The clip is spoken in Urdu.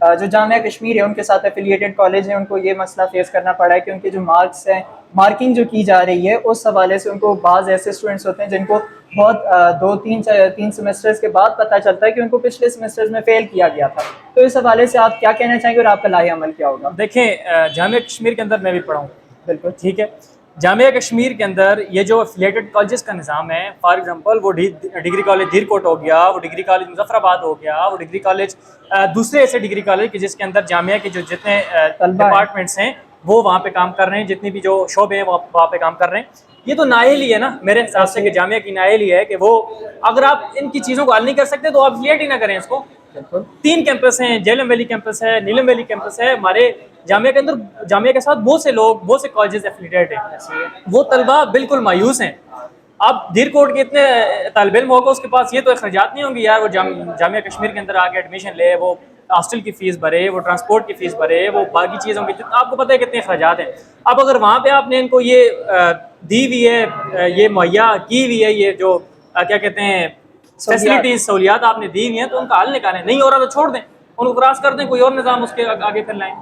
جو جامعہ کشمیر ہے ان کے ساتھ ایفیلیٹڈ کالج ہیں ان کو یہ مسئلہ فیس کرنا پڑا ہے کہ ان کے جو مارکس ہیں، مارکنگ جو کی جا رہی ہے اس حوالے سے ان کو بعض ایسے اسٹوڈنٹس ہوتے ہیں جن کو بہت دو تین سیمسٹرز کے بعد پتہ چلتا ہے کہ ان کو پچھلے سیمسٹرز میں فیل کیا گیا تھا. تو اس حوالے سے آپ کیا کہنا چاہیں گے اور آپ کا لائحہ عمل کیا ہوگا؟ دیکھیں جامعہ کشمیر کے اندر میں بھی پڑھا ہوں، بالکل ٹھیک ہے. جامعہ کشمیر کے اندر یہ جو افیلیٹڈ کالجز کا نظام ہے، فار ایگزامپل وہ ڈگری کالج دھیر کوٹ ہو گیا، وہ ڈگری کالج مظفر آباد ہو گیا، وہ ڈگری کالج دوسرے ایسے ڈگری کالج جس کے اندر جامعہ کے جو جتنے طلبہ ہیں. ڈپارٹمنٹس ہیں وہ وہاں پہ کام کر رہے ہیں، جتنی بھی جو شعبے ہیں وہاں پہ کام کر رہے ہیں. یہ تو نااہل ہی ہے نا میرے حساب سے، کہ جامعہ کی نااہل ہی ہے کہ وہ اگر آپ ان کی چیزوں کو حل نہیں کر سکتے تو آپ افیلیٹ ہی نہ کریں اس کو. بالکل 3 کیمپس ہیں، جیلم ویلی کیمپس ہے، نیلم ویلی کیمپس ہے ہمارے جامعہ کے اندر. جامعہ کے ساتھ بہت سے لوگ، بہت سے کالجز ایفیلیٹڈ ہیں، وہ طلبہ بالکل مایوس ہیں. اب دھیر کوٹ کے اتنے طالب علم ہوگا اس کے پاس یہ تو اخراجات نہیں ہوں گے یار وہ جامعہ کشمیر کے اندر آ کے ایڈمیشن لے، وہ ہاسٹل کی فیس بھرے، وہ ٹرانسپورٹ کی فیس بھرے، وہ باقی چیزوں کی، آپ کو پتہ ہے کتنے اخراجات ہیں. اب اگر وہاں پہ آپ نے ان کو یہ دی ہوئی ہے، یہ مہیا کی ہوئی ہے، یہ جو کیا کہتے ہیں فیسلٹیز، سہولیات آپ نے دی ہوئی ہیں، تو ان کا حل نکالیں. نہیں ہو رہا تو چھوڑ دیں، ان کو کراس کر دیں، کوئی اور نظام اس کے آگے پھر لائیں.